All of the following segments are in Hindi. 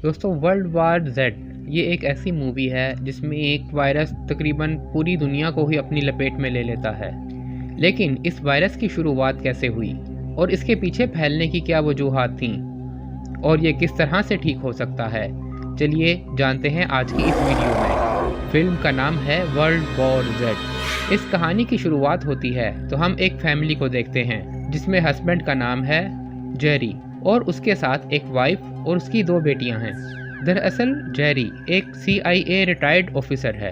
दोस्तों, वर्ल्ड वार जेड ये एक ऐसी मूवी है जिसमें एक वायरस तकरीबन पूरी दुनिया को ही अपनी लपेट में ले लेता है। लेकिन इस वायरस की शुरुआत कैसे हुई और इसके पीछे फैलने की क्या वजूहात थीं और ये किस तरह से ठीक हो सकता है, चलिए जानते हैं आज की इस वीडियो में। फिल्म का नाम है वर्ल्ड वॉर जेड। इस कहानी की शुरुआत होती है तो हम एक फैमिली को देखते हैं जिसमें हस्बैंड का नाम है जेरी और उसके साथ एक वाइफ और उसकी 2 बेटियां हैं। दरअसल जेरी एक CIA रिटायर्ड ऑफिसर है।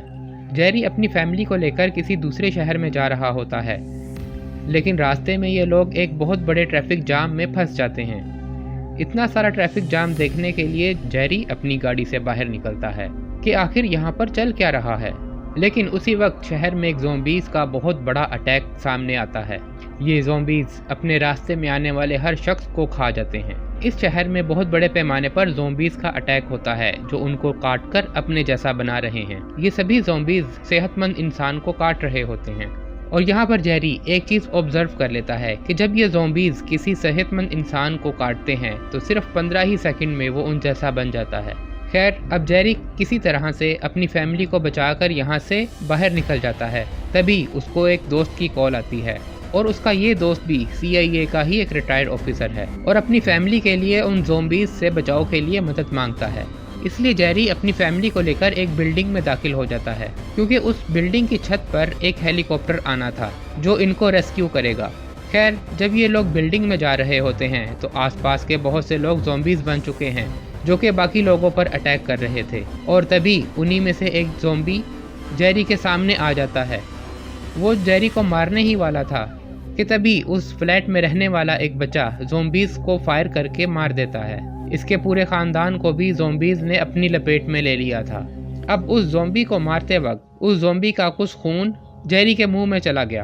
जेरी अपनी फैमिली को लेकर किसी दूसरे शहर में जा रहा होता है, लेकिन रास्ते में ये लोग एक बहुत बड़े ट्रैफिक जाम में फंस जाते हैं। इतना सारा ट्रैफिक जाम देखने के लिए जेरी अपनी गाड़ी से बाहर निकलता है कि आखिर यहाँ पर चल क्या रहा है। लेकिन उसी वक्त शहर में एक ज़ॉम्बीज का बहुत बड़ा अटैक सामने आता है। ये ज़ॉम्बीज अपने रास्ते में आने वाले हर शख्स को खा जाते हैं। इस शहर में बहुत बड़े पैमाने पर ज़ॉम्बीज का अटैक होता है जो उनको काटकर अपने जैसा बना रहे हैं। ये सभी ज़ॉम्बीज सेहतमंद इंसान को काट रहे होते हैं और यहाँ पर जेरी एक चीज़ ऑब्जर्व कर लेता है कि जब ये ज़ॉम्बीज किसी सेहतमंद इंसान को काटते हैं तो सिर्फ 15 ही सेकंड में वो उन जैसा बन जाता है। खैर, अब जेरी किसी तरह से अपनी फैमिली को बचाकर यहाँ से बाहर निकल जाता है। तभी उसको एक दोस्त की कॉल आती है और उसका ये दोस्त भी CIA का ही एक रिटायर्ड ऑफिसर है और अपनी फैमिली के लिए उन ज़ॉम्बीज से बचाव के लिए मदद मांगता है। इसलिए जेरी अपनी फैमिली को लेकर एक बिल्डिंग में दाखिल हो जाता है क्योंकि उस बिल्डिंग की छत पर एक हेलीकॉप्टर आना था जो इनको रेस्क्यू करेगा। खैर, जब ये लोग बिल्डिंग में जा रहे होते हैं तो आसपास के बहुत से लोग ज़ॉम्बीज बन चुके हैं जो कि बाकी लोगों पर अटैक कर रहे थे और तभी उन्हीं में से एक ज़ॉम्बी जेरी के सामने आ जाता है। वो जेरी को मारने ही वाला था कि तभी उस फ्लैट में रहने वाला एक बच्चा ज़ॉम्बीज को फायर करके मार देता है। इसके पूरे ख़ानदान को भी ज़ॉम्बीज ने अपनी लपेट में ले लिया था। अब उस ज़ॉम्बी को मारते वक्त उस ज़ॉम्बी का कुछ खून जेरी के मुंह में चला गया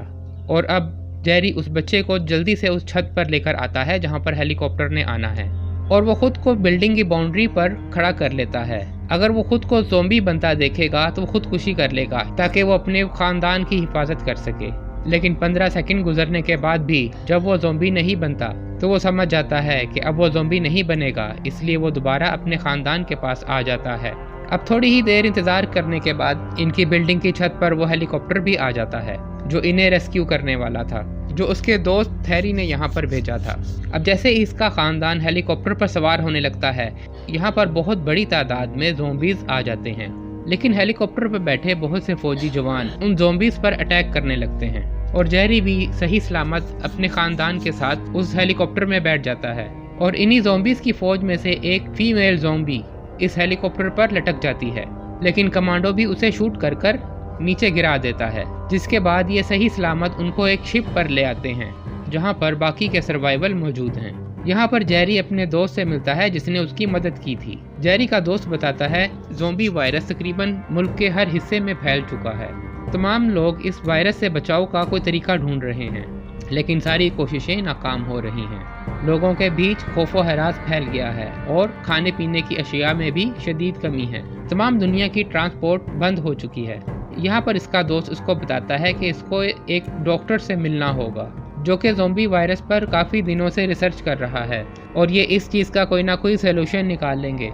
और अब जेरी उस बच्चे को जल्दी से उस छत पर लेकर आता है जहां पर हेलीकॉप्टर ने आना है और वो खुद को बिल्डिंग की बाउंड्री पर खड़ा कर लेता है। अगर वो खुद को ज़ॉम्बी बनता देखेगा तो वो खुदकुशी कर लेगा ताकि वो अपने ख़ानदान की हिफाजत कर सके। लेकिन 15 सेकंड गुजरने के बाद भी जब वो ज़ॉम्बी नहीं बनता तो वो समझ जाता है कि अब वो ज़ॉम्बी नहीं बनेगा, इसलिए वो दोबारा अपने ख़ानदान के पास आ जाता है। अब थोड़ी ही देर इंतज़ार करने के बाद इनकी बिल्डिंग की छत पर वो हेलीकॉप्टर भी आ जाता है जो इन्हें रेस्क्यू करने वाला था, जो उसके दोस्त थैरी ने यहाँ पर भेजा था। अब जैसे ही इसका ख़ानदान हेलीकॉप्टर पर सवार होने लगता है, यहाँ पर बहुत बड़ी तादाद में ज़ॉम्बीज आ जाते हैं। लेकिन हेलीकॉप्टर पर बैठे बहुत से फौजी जवान उन ज़ॉम्बीज पर अटैक करने लगते हैं और जेरी भी सही सलामत अपने ख़ानदान के साथ उस हेलीकॉप्टर में बैठ जाता है और इन्हीं ज़ॉम्बीज की फ़ौज में से एक फीमेल ज़ॉम्बी इस हेलीकॉप्टर पर लटक जाती है। लेकिन कमांडो भी उसे शूट कर कर नीचे गिरा देता है, जिसके बाद ये सही सलामत उनको एक शिप पर ले आते हैं जहां पर बाकी के सर्वाइवल मौजूद हैं। यहाँ पर जेरी अपने दोस्त से मिलता है जिसने उसकी मदद की थी। जेरी का दोस्त बताता है ज़ॉम्बी वायरस तकरीबन मुल्क के हर हिस्से में फैल चुका है। तमाम लोग इस वायरस से बचाव का कोई तरीका ढूंढ रहे हैं, लेकिन सारी कोशिशें नाकाम हो रही हैं। लोगों के बीच खौफो हरास फैल गया है और खाने पीने की अशिया में भी शदीद कमी है। तमाम दुनिया की ट्रांसपोर्ट बंद हो चुकी है। यहाँ पर इसका दोस्त उसको बताता है कि इसको एक डॉक्टर से मिलना होगा जो कि ज़ॉम्बी वायरस पर काफ़ी दिनों से रिसर्च कर रहा है और ये इस चीज़ का कोई ना कोई सोल्यूशन निकाल लेंगे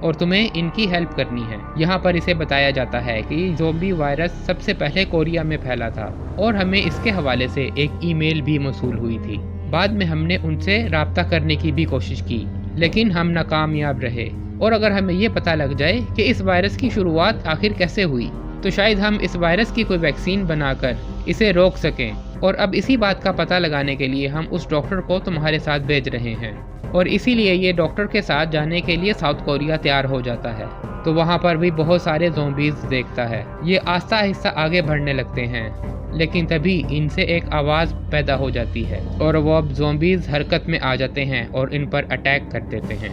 और तुम्हें इनकी हेल्प करनी है। यहाँ पर इसे बताया जाता है कि ज़ॉम्बी वायरस सबसे पहले कोरिया में फैला था और हमें इसके हवाले से एक ईमेल भी मौसूल हुई थी। बाद में हमने उनसे राब्ता करने की भी कोशिश की, लेकिन हम नाकामयाब रहे। और अगर हमें ये पता लग जाए कि इस वायरस की शुरुआत आखिर कैसे हुई तो शायद हम इस वायरस की कोई वैक्सीन बनाकर इसे रोक सकें। और अब इसी बात का पता लगाने के लिए हम उस डॉक्टर को तुम्हारे साथ भेज रहे हैं और इसीलिए ये डॉक्टर के साथ जाने के लिए साउथ कोरिया तैयार हो जाता है। तो वहाँ पर भी बहुत सारे ज़ॉम्बीज देखता है। ये आहिस्ता आहिस्ता आगे बढ़ने लगते हैं, लेकिन तभी इनसे एक आवाज़ पैदा हो जाती है और वो अब ज़ॉम्बीज हरकत में आ जाते हैं और इन पर अटैक कर देते हैं।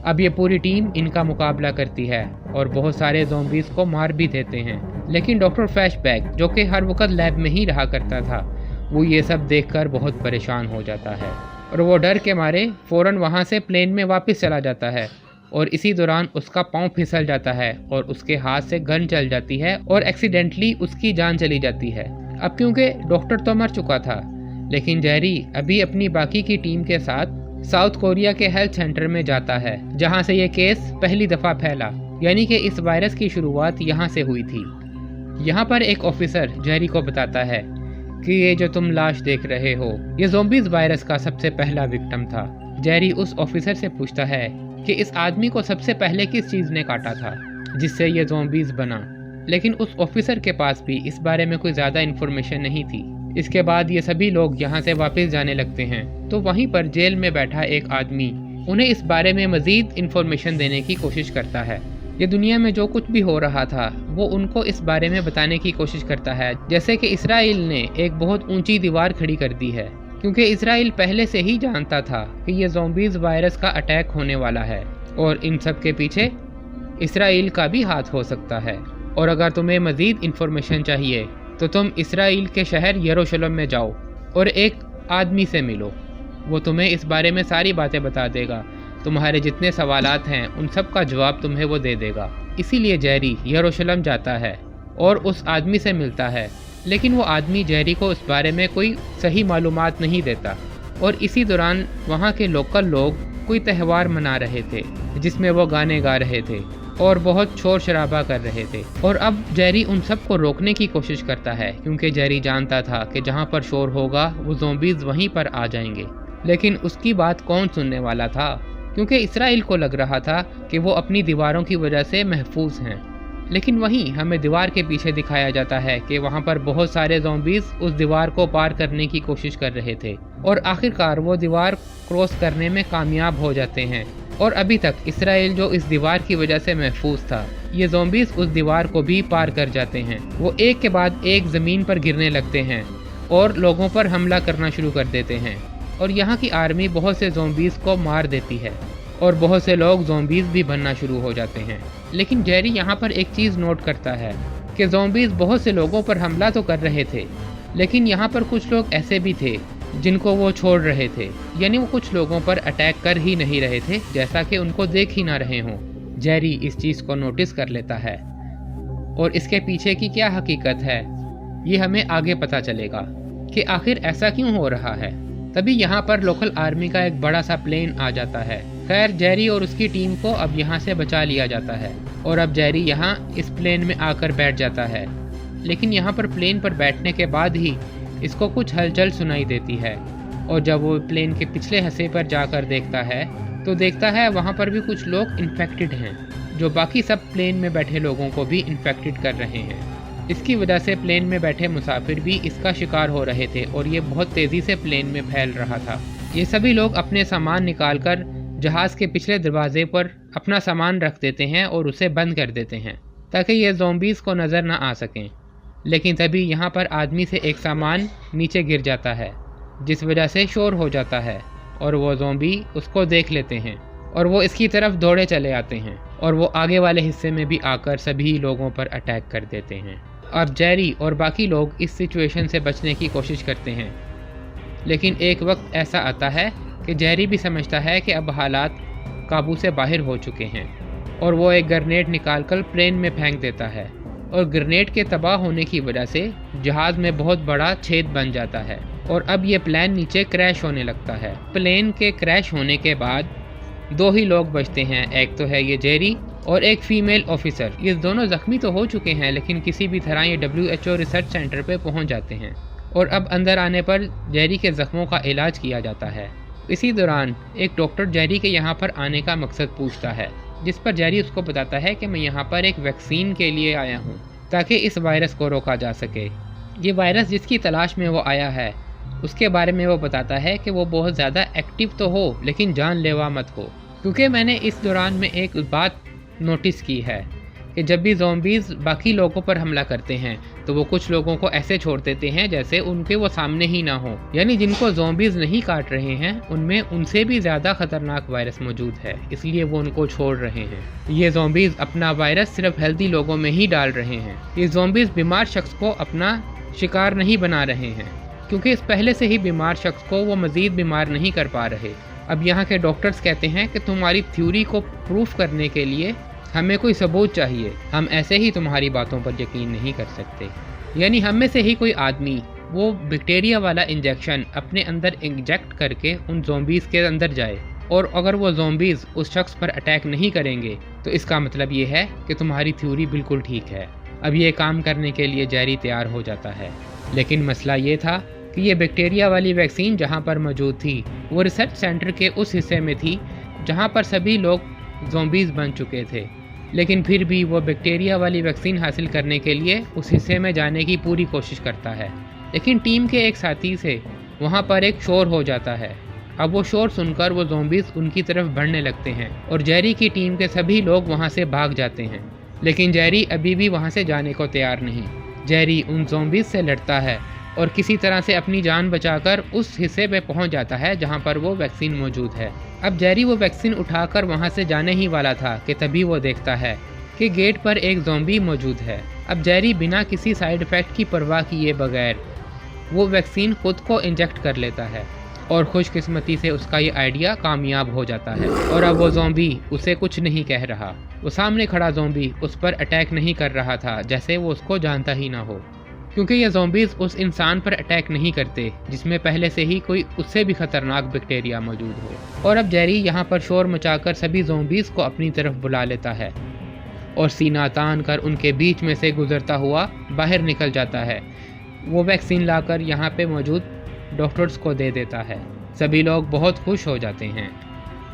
अब ये पूरी टीम इनका मुकाबला करती है और बहुत सारे ज़ॉम्बीज को मार भी देते हैं। लेकिन डॉक्टर फ्लैशबैक, जो कि हर वक्त लैब में ही रहा करता था, वो ये सब देखकर बहुत परेशान हो जाता है और वो डर के मारे फ़ौरन वहाँ से प्लेन में वापस चला जाता है और इसी दौरान उसका पाँव फिसल जाता है और उसके हाथ से गन चल जाती है और एक्सीडेंटली उसकी जान चली जाती है। अब क्योंकि डॉक्टर तो मर चुका था, लेकिन जेरी अभी अपनी बाकी की टीम के साथ साउथ कोरिया के हेल्थ सेंटर में जाता है, जहां से ये केस पहली दफ़ा फैला, यानी कि इस वायरस की शुरुआत यहाँ से हुई थी। यहाँ पर एक ऑफिसर जेरी को बताता है कि ये जो तुम लाश देख रहे हो, ये ज़ॉम्बीज़ वायरस का सबसे पहला विक्टिम था। जेरी उस ऑफिसर से पूछता है कि इस आदमी को सबसे पहले किस चीज़ ने काटा था जिससे ये ज़ॉम्बीज़ बना, लेकिन उस ऑफिसर के पास भी इस बारे में कोई ज़्यादा इन्फॉर्मेशन नहीं थी। इसके बाद ये सभी लोग यहाँ से वापस जाने लगते हैं, तो वहीं पर जेल में बैठा एक आदमी उन्हें इस बारे में मज़ीद इन्फॉर्मेशन देने की कोशिश करता है। ये दुनिया में जो कुछ भी हो रहा था वो उनको इस बारे में बताने की कोशिश करता है, जैसे कि इसराइल ने एक बहुत ऊंची दीवार खड़ी कर दी है, क्योंकि इसराइल पहले से ही जानता था कि ये ज़ॉम्बीज़ वायरस का अटैक होने वाला है और इन सब के पीछे इसराइल का भी हाथ हो सकता है। और अगर तुम्हें मज़ीद इन्फॉर्मेशन चाहिए तो तुम इसराइल के शहर यरूशलेम में जाओ और एक आदमी से मिलो, वो तुम्हें इस बारे में सारी बातें बता देगा। तुम्हारे जितने सवालात हैं उन सब का जवाब तुम्हें वो दे देगा। इसीलिए जेरी यरूशलेम जाता है और उस आदमी से मिलता है, लेकिन वो आदमी जेरी को इस बारे में कोई सही मालूमात नहीं देता। और इसी दौरान वहाँ के लोकल लोग कोई त्यौहार मना रहे थे जिसमें वो गाने गा रहे थे और बहुत शोर शराबा कर रहे थे। और अब जेरी उन सब को रोकने की कोशिश करता है, क्योंकि जेरी जानता था कि जहाँ पर शोर होगा वो ज़ॉम्बीज़ वहीं पर आ जाएंगे। लेकिन उसकी बात कौन सुनने वाला था, क्योंकि इसराइल को लग रहा था कि वो अपनी दीवारों की वजह से महफूज हैं। लेकिन वहीं हमें दीवार के पीछे दिखाया जाता है कि वहाँ पर बहुत सारे ज़ॉम्बीज़ उस दीवार को पार करने की कोशिश कर रहे थे और आखिरकार वो दीवार क्रॉस करने में कामयाब हो जाते हैं। और अभी तक इसराइल जो इस दीवार की वजह से महफूज था, ये ज़ॉम्बीज़ उस दीवार को भी पार कर जाते हैं। वो एक के बाद एक ज़मीन पर गिरने लगते हैं और लोगों पर हमला करना शुरू कर देते हैं। और यहाँ की आर्मी बहुत से ज़ॉम्बीज़ को मार देती है और बहुत से लोग ज़ॉम्बीज़ भी बनना शुरू हो जाते हैं। लेकिन जेरी यहाँ पर एक चीज़ नोट करता है कि ज़ॉम्बीज़ बहुत से लोगों पर हमला तो कर रहे थे, लेकिन यहाँ पर कुछ लोग ऐसे भी थे जिनको वो छोड़ रहे थे, यानी वो कुछ लोगों पर अटैक कर ही नहीं रहे थे, जैसा कि उनको देख ही ना रहे हों। जेरी इस चीज़ को नोटिस कर लेता है और इसके पीछे की क्या हकीकत है ये हमें आगे पता चलेगा कि आखिर ऐसा क्यों हो रहा है। तभी यहाँ पर लोकल आर्मी का एक बड़ा सा प्लेन आ जाता है। खैर जेरी और उसकी टीम को अब यहाँ से बचा लिया जाता है और अब जेरी यहाँ इस प्लेन में आकर बैठ जाता है। लेकिन यहाँ पर प्लेन पर बैठने के बाद ही इसको कुछ हलचल सुनाई देती है और जब वो प्लेन के पिछले हिस्से पर जाकर देखता है तो देखता है वहाँ पर भी कुछ लोग इन्फेक्टेड हैं, जो बाकी सब प्लेन में बैठे लोगों को भी इन्फेक्टेड कर रहे हैं। इसकी वजह से प्लेन में बैठे मुसाफिर भी इसका शिकार हो रहे थे और ये बहुत तेज़ी से प्लेन में फैल रहा था। ये सभी लोग अपने सामान निकालकर जहाज़ के पिछले दरवाजे पर अपना सामान रख देते हैं और उसे बंद कर देते हैं ताकि ये ज़ॉम्बीज़ को नज़र ना आ सकें। लेकिन तभी यहाँ पर आदमी से एक सामान नीचे गिर जाता है, जिस वजह से शोर हो जाता है और वो ज़ॉम्बी उसको देख लेते हैं और वो इसकी तरफ दौड़े चले आते हैं और वो आगे वाले हिस्से में भी आकर सभी लोगों पर अटैक कर देते हैं। और जेरी और बाकी लोग इस सिचुएशन से बचने की कोशिश करते हैं, लेकिन एक वक्त ऐसा आता है कि जेरी भी समझता है कि अब हालात काबू से बाहर हो चुके हैं और वो एक ग्रेनेड निकालकर प्लेन में फेंक देता है और ग्रेनेड के तबाह होने की वजह से जहाज़ में बहुत बड़ा छेद बन जाता है और अब ये प्लेन नीचे क्रैश होने लगता है। प्लेन के क्रैश होने के बाद दो ही लोग बचते हैं, एक तो है ये जेरी और एक फीमेल ऑफिसर। ये दोनों ज़ख्मी तो हो चुके हैं, लेकिन किसी भी तरह ये WHO रिसर्च सेंटर पे पहुंच जाते हैं और अब अंदर आने पर जेरी के ज़ख्मों का इलाज किया जाता है। इसी दौरान एक डॉक्टर जेरी के यहाँ पर आने का मकसद पूछता है, जिस पर जेरी उसको बताता है कि मैं यहाँ पर एक वैक्सीन के लिए आया हूँ ताकि इस वायरस को रोका जा सके। ये वायरस जिसकी तलाश में वो आया है उसके बारे में वो बताता है कि वो बहुत ज़्यादा एक्टिव तो हो लेकिन जानलेवा मत हो, क्योंकि मैंने इस दौरान में एक बात नोटिस की है कि जब भी ज़ॉम्बीज़ बाकी लोगों पर हमला करते हैं तो वो कुछ लोगों को ऐसे छोड़ देते हैं जैसे उनके वो सामने ही ना हो, यानी जिनको ज़ॉम्बीज़ नहीं काट रहे हैं उनमें उनसे भी ज़्यादा ख़तरनाक वायरस मौजूद है, इसलिए वो उनको छोड़ रहे हैं। ये ज़ॉम्बीज़ अपना वायरस सिर्फ हेल्दी लोगों में ही डाल रहे हैं। ये ज़ॉम्बीज़ बीमार शख्स को अपना शिकार नहीं बना रहे हैं, क्योंकि इस पहले से ही बीमार शख्स को वो मज़ीद बीमार नहीं कर पा रहे। अब यहाँ के डॉक्टर्स कहते हैं कि तुम्हारी थ्योरी को प्रूफ करने के लिए हमें कोई सबूत चाहिए, हम ऐसे ही तुम्हारी बातों पर यकीन नहीं कर सकते। यानी हम में से ही कोई आदमी वो बैक्टीरिया वाला इंजेक्शन अपने अंदर इंजेक्ट करके उन ज़ॉम्बीज़ के अंदर जाए, और अगर वो ज़ॉम्बीज़ उस शख्स पर अटैक नहीं करेंगे तो इसका मतलब ये है कि तुम्हारी थ्योरी बिल्कुल ठीक है। अब ये काम करने के लिए जेरी तैयार हो जाता है, लेकिन मसला ये था कि ये बैक्टीरिया वाली वैक्सीन जहाँ पर मौजूद थी वो रिसर्च सेंटर के उस हिस्से में थी जहाँ पर सभी लोग ज़ॉम्बीज़ बन चुके थे। लेकिन फिर भी वो बैक्टीरिया वाली वैक्सीन हासिल करने के लिए उस हिस्से में जाने की पूरी कोशिश करता है, लेकिन टीम के एक साथी से वहाँ पर एक शोर हो जाता है। अब वो शोर सुनकर वो ज़ॉम्बीज़ उनकी तरफ बढ़ने लगते हैं और जेरी की टीम के सभी लोग वहाँ से भाग जाते हैं, लेकिन जेरी अभी भी वहाँ से जाने को तैयार नहीं। जेरी उन ज़ॉम्बीज़ से लड़ता है और किसी तरह से अपनी जान बचाकर उस हिस्से पे पहुँच जाता है जहाँ पर वो वैक्सीन मौजूद है। अब जेरी वो वैक्सीन उठाकर वहाँ से जाने ही वाला था कि तभी वो देखता है कि गेट पर एक ज़ॉम्बी मौजूद है। अब जेरी बिना किसी साइड इफ़ेक्ट की परवाह किए बगैर वो वैक्सीन खुद को इंजेक्ट कर लेता है और खुशकिस्मती से उसका ये आइडिया कामयाब हो जाता है और अब वो ज़ॉम्बी उसे कुछ नहीं कह रहा। वो सामने खड़ा ज़ॉम्बी उस पर अटैक नहीं कर रहा था, जैसे वो उसको जानता ही ना हो, क्योंकि ये ज़ॉम्बीज़ उस इंसान पर अटैक नहीं करते जिसमें पहले से ही कोई उससे भी ख़तरनाक बैक्टीरिया मौजूद हो। और अब जेरी यहाँ पर शोर मचाकर सभी ज़ॉम्बीज़ को अपनी तरफ बुला लेता है और सीना तान कर उनके बीच में से गुजरता हुआ बाहर निकल जाता है। वो वैक्सीन लाकर यहाँ पे मौजूद डॉक्टर्स को दे देता है। सभी लोग बहुत खुश हो जाते हैं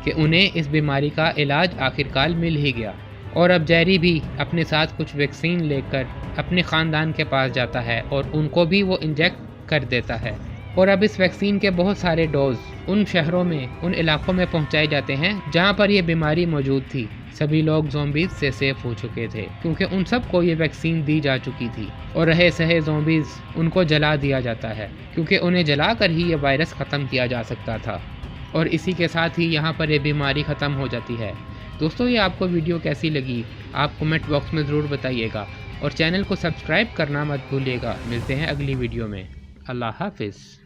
कि उन्हें इस बीमारी का इलाज आखिरकार मिल ही गया। और अब जेरी भी अपने साथ कुछ वैक्सीन लेकर अपने ख़ानदान के पास जाता है और उनको भी वो इंजेक्ट कर देता है। और अब इस वैक्सीन के बहुत सारे डोज उन शहरों में, उन इलाकों में पहुंचाए जाते हैं जहां पर ये बीमारी मौजूद थी। सभी लोग ज़ॉम्बीज़ से सेफ हो चुके थे क्योंकि उन सबको ये वैक्सीन दी जा चुकी थी, और रहे सहे ज़ॉम्बीज़ उनको जला दिया जाता है क्योंकि उन्हें जलाकर ही ये वायरस ख़त्म किया जा सकता था। और इसी के साथ ही यहाँ पर ये बीमारी ख़त्म हो जाती है। दोस्तों, ये आपको वीडियो कैसी लगी आप कमेंट बॉक्स में ज़रूर बताइएगा और चैनल को सब्सक्राइब करना मत भूलिएगा। मिलते हैं अगली वीडियो में। अल्लाह हाफिज़।